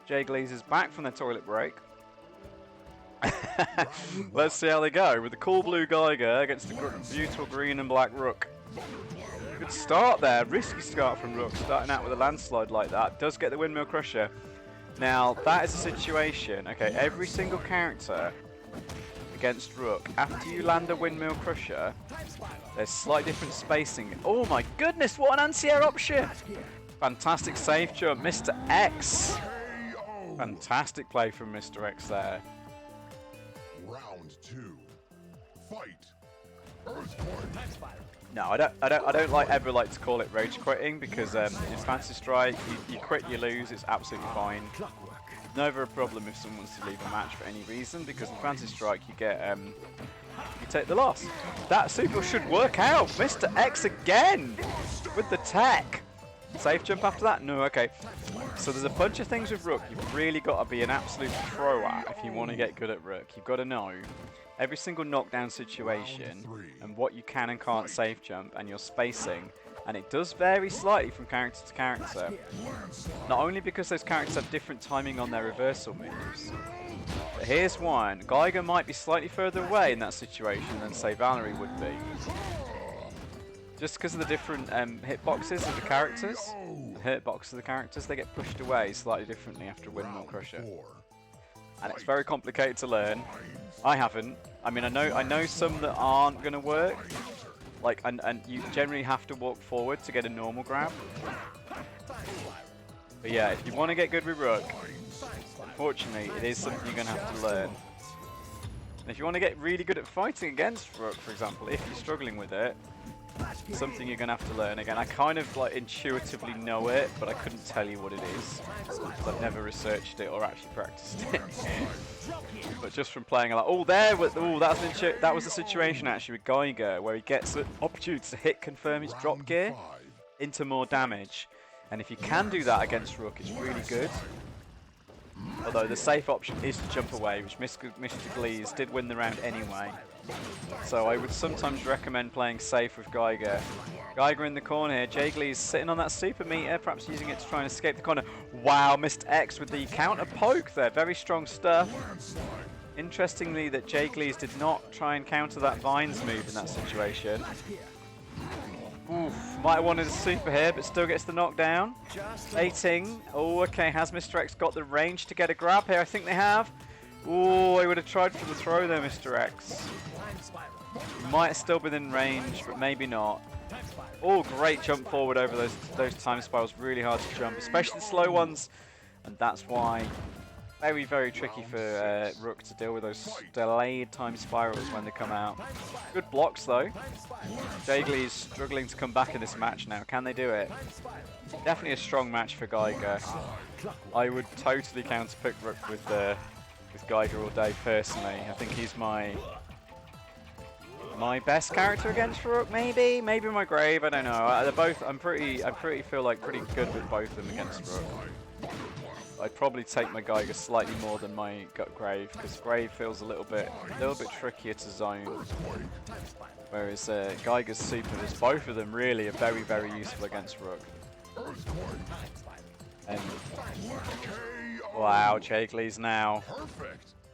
JGleez is back from their toilet break. Let's see how they go with the cool blue Geiger against the beautiful green and black Rook. Good start there, risky start from Rook, starting out with a landslide like that. Does get the Windmill Crusher. Now, that is a situation, okay, every single character against Rook, after you land a Windmill Crusher, there's slightly different spacing. Oh my goodness, what an anti-air option! Fantastic safe jump, MrX. Fantastic play from MrX there. Round 2. Fight. No, I don't ever like to call it rage quitting because in Fantasy Strike, you quit, you lose, it's absolutely fine. Never a problem if someone wants to leave a match for any reason because in Fantasy Strike you get you take the loss. That super should work out. MrX again with the tech. Safe jump after that? No, okay. So there's a bunch of things with Rook you've really got to be an absolute pro at if you want to get good at Rook. You've got to know every single knockdown situation and what you can and can't safe jump and your spacing. And it does vary slightly from character to character. Not only because those characters have different timing on their reversal moves. But here's one. Geiger might be slightly further away in that situation than say Valerie would be. Just because of the different hitboxes of the characters. The hitbox of the characters, they get pushed away slightly differently after a Windmill Crusher. And it's very complicated to learn. I haven't. I mean, I know some that aren't going to work. Like, and you generally have to walk forward to get a normal grab. But yeah, if you want to get good with Rook, unfortunately, it is something you're going to have to learn. And if you want to get really good at fighting against Rook, for example, if you're struggling with it, something you're going to have to learn. Again, I kind of like intuitively know it, but I couldn't tell you what it is because I've never researched it or actually practiced it. But just from playing a lot, that was the situation actually with Geiger where he gets an opportunity to hit confirm his drop gear into more damage, and if you can do that against Rook, it's really good. Although the safe option is to jump away, which JGleez did win the round anyway. So I would sometimes recommend playing safe with Geiger. Geiger in the corner here, JGleez sitting on that super meter, perhaps using it to try and escape the corner. Wow, MrX with the counter poke there, very strong stuff. Interestingly that JGleez did not try and counter that Vines move in that situation. Oof, might have wanted a super here, but still gets the knockdown. Baiting. Oh, okay, has MrX got the range to get a grab here? I think they have. Oh, he would have tried for the throw there, MrX. Might have still been in range, but maybe not. Oh, great jump forward over those time spirals. Really hard to jump, especially the slow ones. And that's why very, very tricky for Rook to deal with those delayed time spirals when they come out. Good blocks though. JGleez struggling to come back in this match now. Can they do it? Definitely a strong match for Geiger. I would totally counterpick Rook with Geiger all day personally. I think he's my best character against Rook, maybe my Grave. I don't know. They're both. I feel like pretty good with both of them against Rook. I'd probably take my Geiger slightly more than my Grave because Grave feels a little bit trickier to zone. Whereas Geiger's supers, both of them really are very, very useful against Rook. And wow, JGleez now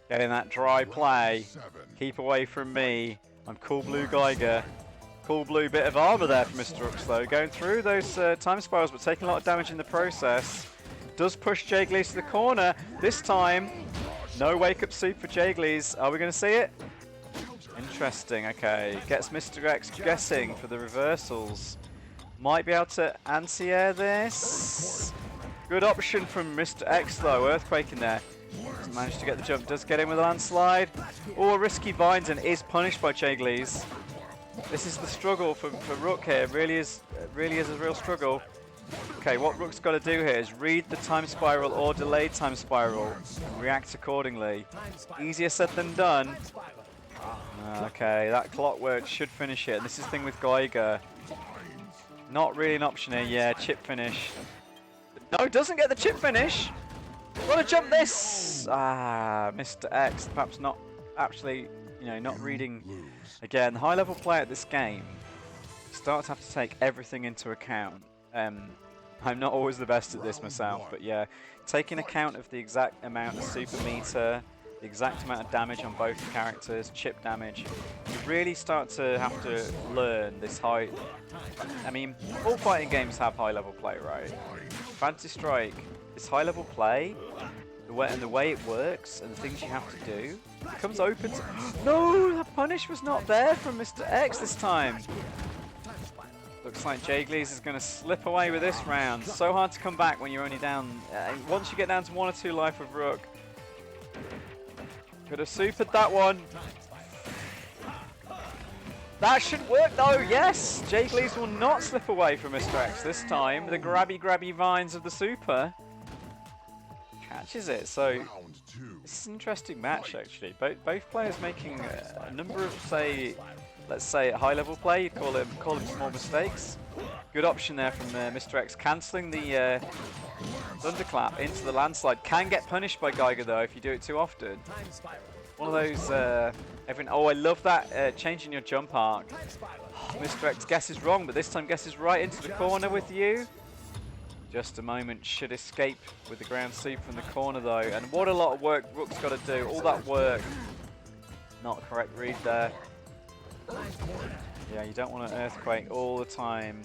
getting that dry play. Keep away from me. I'm cool blue Geiger. Cool blue bit of armor there for MrX though, going through those time spirals but taking a lot of damage in the process. Does push JGleez to the corner. This time, no wake up super for JGleez. Are we going to see it? Interesting, okay. Gets MrX guessing for the reversals. Might be able to anti-air this. Good option from MrX though, earthquaking there. Doesn't manage to get the jump, does get in with a landslide. Oh, risky Vines and is punished by JGleez. This is the struggle for Rook here, really is a real struggle. Okay, what Rook's got to do here is read the time spiral or delayed time spiral and react accordingly. Easier said than done. Okay, that clockwork should finish it. And this is the thing with Geiger. Not really an option here. Yeah, chip finish. No, doesn't get the chip finish. Gotta jump this. Ah, MrX perhaps not actually, not reading. Again, the high-level player at this game starts to have to take everything into account. I'm not always the best at this myself, but yeah, taking account of the exact amount of super meter, the exact amount of damage on both characters, chip damage, you really start to have to learn this high... I mean, all fighting games have high level play, right? Fantasy Strike, this high level play, the way it works and the things you have to do, becomes open to... No, the punish was not there from MrX this time. Looks like JGleez is going to slip away with this round. So hard to come back when you're only down... once you get down to 1 or 2 life with Rook. Could have supered that one. That should work though, yes! JGleez will not slip away from MrX this time. The grabby vines of the super catches it. So this is an interesting match actually. Both players making a number of, say, let's say high level play, you'd call them small mistakes. Good option there from MrX, cancelling the thunderclap into the landslide. Can get punished by Geiger though if you do it too often. One of those, oh I love that, changing your jump arc. MrX guesses wrong, but this time guesses right into the corner with you. Just a moment, should escape with the ground sweep from the corner though, and what a lot of work Rook's got to do, all that work. Not a correct read there. Yeah, you don't want an earthquake all the time.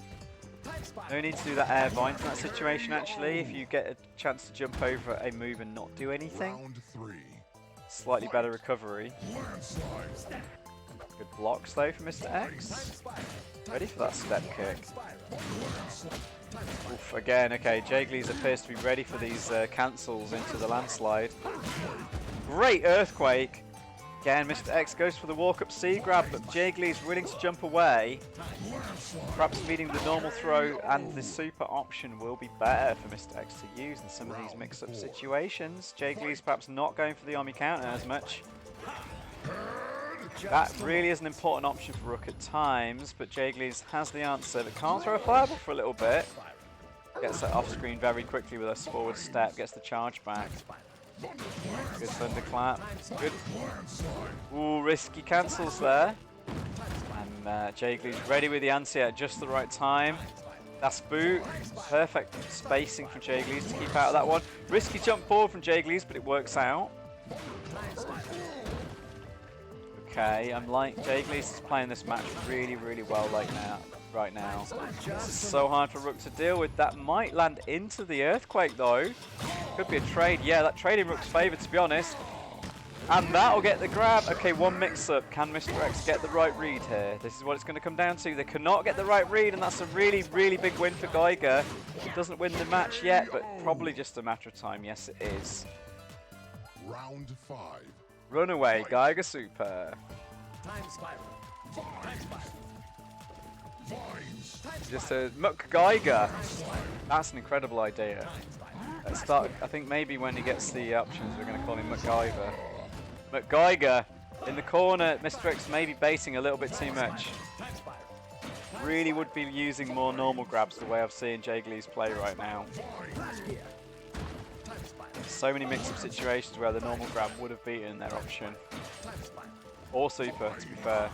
No need to do that air vine in that situation actually, if you get a chance to jump over a move and not do anything. Slightly better recovery. Good blocks though from MrX. Ready for that step kick. Oof, again, okay, JGleez appears to be ready for these cancels into the landslide. Great earthquake! Again, MrX goes for the walk-up C grab, but JGleez willing to jump away. Perhaps meeting the normal throw, and the super option will be better for MrX to use in some of these mix-up situations. JGleez perhaps not going for the Omi counter as much. That really is an important option for Rook at times, but JGleez has the answer, but can't throw a fireball for a little bit. Gets that off screen very quickly with a forward step, gets the charge back. Good thunderclap. Good. Ooh, risky cancels there. And JGleez ready with the anti at just the right time. That's boot. Perfect spacing from JGleez to keep out of that one. Risky jump forward from JGleez, but it works out. Okay, I'm like JGleez is playing this match really, really well right now. This is so hard for Rook to deal with. That might land into the earthquake though. Could be a trade. Yeah, that trade in Rook's favour to be honest. And that'll get the grab. Okay, one mix-up. Can MrX get the right read here? This is what it's going to come down to. They cannot get the right read, and that's a really, really big win for Geiger. He doesn't win the match yet, but probably just a matter of time. Yes, it is. Round 5. Runaway, Geiger super. Just a Muck Geiger. That's an incredible idea. Let's start, I think maybe when he gets the options, we're going to call him MacGyver. MacGyver in the corner. MrX maybe baiting a little bit too much. Really would be using more normal grabs the way I've seen JGleez play right now. So many mix-up situations where the normal grab would have beaten their option. Or super, to be fair.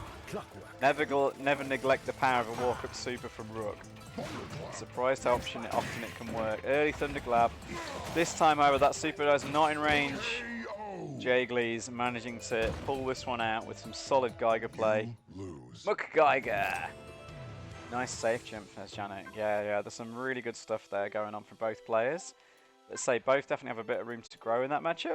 Never neglect the power of a walk-up super from Rook. Surprised how often it can work. Early thunderclap. This time, however, that super is not in range. JGleez managing to pull this one out with some solid Geiger play. Muck Geiger. Nice safe jump for Janet. Yeah, there's some really good stuff there going on for both players. Let's say both definitely have a bit of room to grow in that matchup.